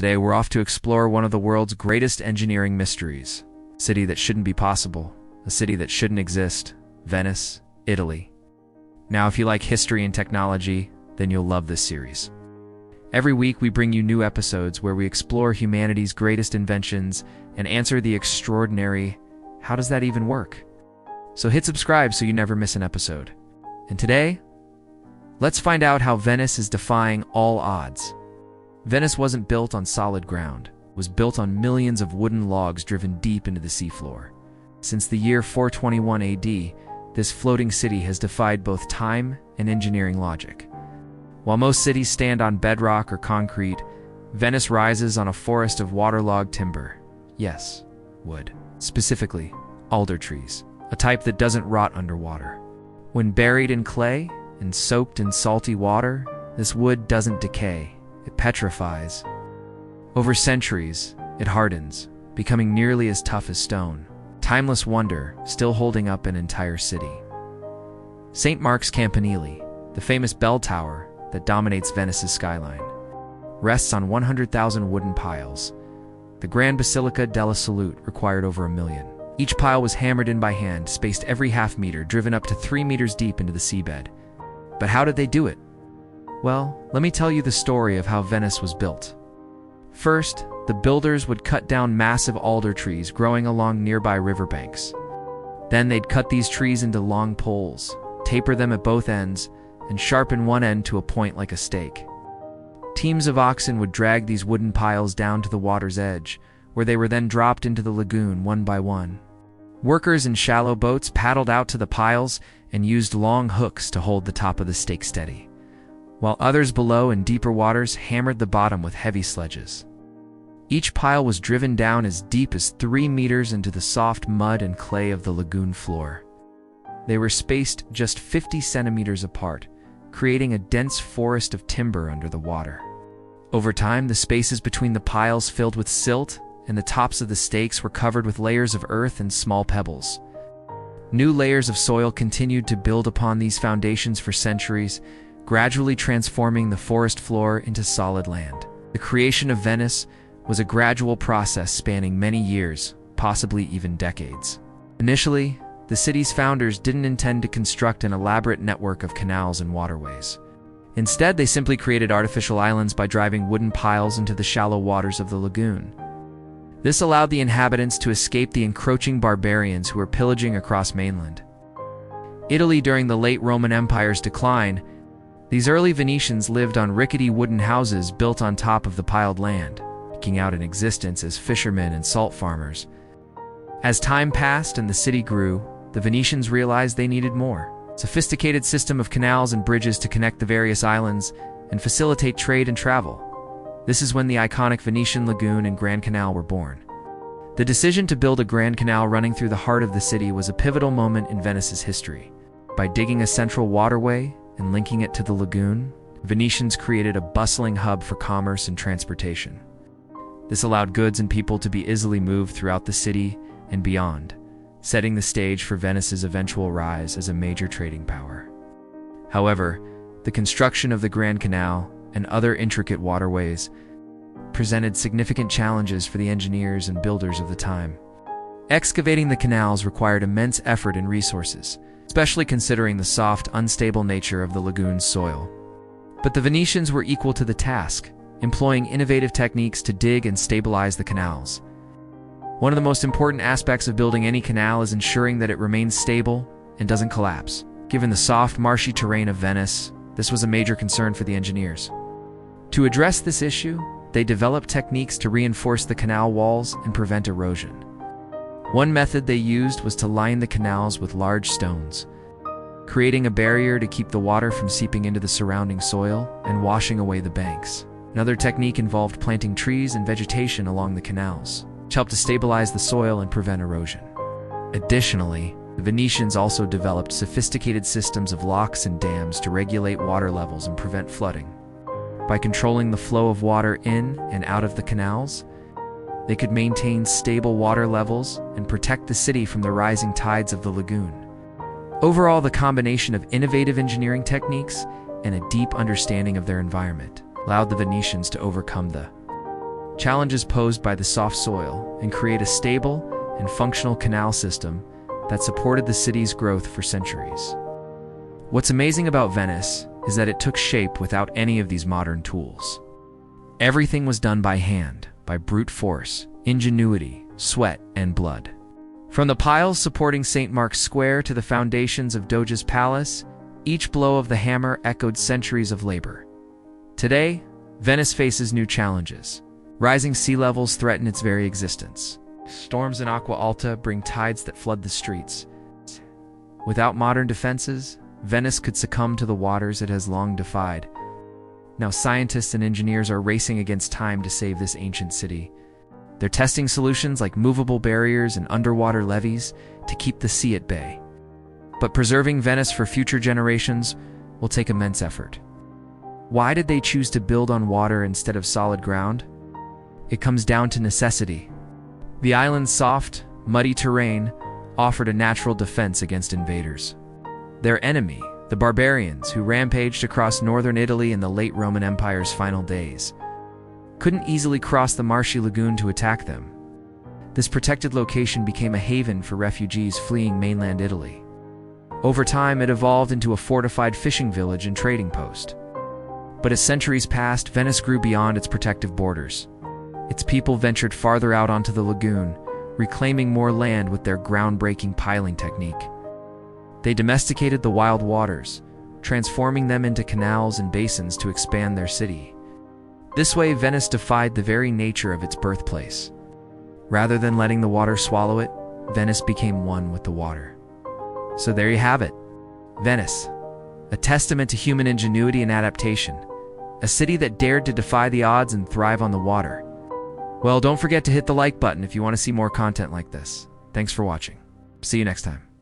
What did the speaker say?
today we're off to explore one of the world's greatest engineering mysteries. A city that shouldn't be possible, a city that shouldn't exist, Venice, Italy. Now, if you like history and technology, then you'll love this series. Every week we bring you new episodes where we explore humanity's greatest inventions and answer the extraordinary, how does that even work? So hit subscribe so you never miss an episode. And today, let's find out how Venice is defying all odds. Venice wasn't built on solid ground. It was built on millions of wooden logs driven deep into the seafloor. Since the year 421 AD, this floating city has defied both time and engineering logic. While most cities stand on bedrock or concrete, Venice rises on a forest of waterlogged timber. Yes, wood. Specifically, alder trees, a type that doesn't rot underwater. When buried in clay and soaked in salty water, this wood doesn't decay, it petrifies. Over centuries, it hardens, becoming nearly as tough as stone. Timeless wonder, still holding up an entire city. St. Mark's Campanile, the famous bell tower that dominates Venice's skyline, rests on 100,000 wooden piles. The Grand Basilica della Salute required over 1 million. Each pile was hammered in by hand, spaced every half meter, driven up to 3 meters deep into the seabed. But how did they do it? Well, let me tell you the story of how Venice was built. First, the builders would cut down massive alder trees growing along nearby riverbanks. Then they'd cut these trees into long poles, taper them at both ends, and sharpen one end to a point like a stake. Teams of oxen would drag these wooden piles down to the water's edge, where they were then dropped into the lagoon one by one. Workers in shallow boats paddled out to the piles and used long hooks to hold the top of the stake steady, while others below in deeper waters hammered the bottom with heavy sledges. Each pile was driven down as deep as 3 meters into the soft mud and clay of the lagoon floor. They were spaced just 50 centimeters apart, creating a dense forest of timber under the water. Over time, the spaces between the piles filled with silt, and the tops of the stakes were covered with layers of earth and small pebbles. New layers of soil continued to build upon these foundations for centuries, gradually transforming the forest floor into solid land. The creation of Venice was a gradual process spanning many years, possibly even decades. Initially, the city's founders didn't intend to construct an elaborate network of canals and waterways. Instead, they simply created artificial islands by driving wooden piles into the shallow waters of the lagoon. This allowed the inhabitants to escape the encroaching barbarians who were pillaging across mainland Italy during the late Roman Empire's decline. These early Venetians lived on rickety wooden houses built on top of the piled land, eking out an existence as fishermen and salt farmers. As time passed and the city grew, the Venetians realized they needed more. Sophisticated system of canals and bridges to connect the various islands and facilitate trade and travel. This is when the iconic Venetian Lagoon and Grand Canal were born. The decision to build a Grand Canal running through the heart of the city was a pivotal moment in Venice's history. By digging a central waterway and linking it to the lagoon, Venetians created a bustling hub for commerce and transportation. This allowed goods and people to be easily moved throughout the city and beyond, setting the stage for Venice's eventual rise as a major trading power. However, the construction of the Grand Canal and other intricate waterways presented significant challenges for the engineers and builders of the time. Excavating the canals required immense effort and resources, especially considering the soft, unstable nature of the lagoon's soil. But the Venetians were equal to the task, employing innovative techniques to dig and stabilize the canals. One of the most important aspects of building any canal is ensuring that it remains stable and doesn't collapse. Given the soft, marshy terrain of Venice, this was a major concern for the engineers. To address this issue, they developed techniques to reinforce the canal walls and prevent erosion. One method they used was to line the canals with large stones, creating a barrier to keep the water from seeping into the surrounding soil and washing away the banks. Another technique involved planting trees and vegetation along the canals, which helped to stabilize the soil and prevent erosion. Additionally, the Venetians also developed sophisticated systems of locks and dams to regulate water levels and prevent flooding. By controlling the flow of water in and out of the canals, they could maintain stable water levels and protect the city from the rising tides of the lagoon. Overall, the combination of innovative engineering techniques and a deep understanding of their environment allowed the Venetians to overcome the challenges posed by the soft soil, and create a stable and functional canal system that supported the city's growth for centuries. What's amazing about Venice is that it took shape without any of these modern tools. Everything was done by hand, by brute force, ingenuity, sweat, and blood. From the piles supporting St. Mark's Square to the foundations of Doge's Palace, each blow of the hammer echoed centuries of labor. Today, Venice faces new challenges. Rising sea levels threaten its very existence. Storms in Acqua Alta bring tides that flood the streets. Without modern defenses, Venice could succumb to the waters it has long defied. Now scientists and engineers are racing against time to save this ancient city. They're testing solutions like movable barriers and underwater levees to keep the sea at bay. But preserving Venice for future generations will take immense effort. Why did they choose to build on water instead of solid ground? It comes down to necessity. The island's soft, muddy terrain offered a natural defense against invaders. Their enemy, the barbarians who rampaged across northern Italy in the late Roman Empire's final days, couldn't easily cross the marshy lagoon to attack them. This protected location became a haven for refugees fleeing mainland Italy. Over time, it evolved into a fortified fishing village and trading post. But as centuries passed, Venice grew beyond its protective borders. Its people ventured farther out onto the lagoon, reclaiming more land with their groundbreaking piling technique. They domesticated the wild waters, transforming them into canals and basins to expand their city. This way, Venice defied the very nature of its birthplace. Rather than letting the water swallow it, Venice became one with the water. So there you have it. Venice, a testament to human ingenuity and adaptation, a city that dared to defy the odds and thrive on the water. Well, don't forget to hit the like button if you want to see more content like this. Thanks for watching. See you next time.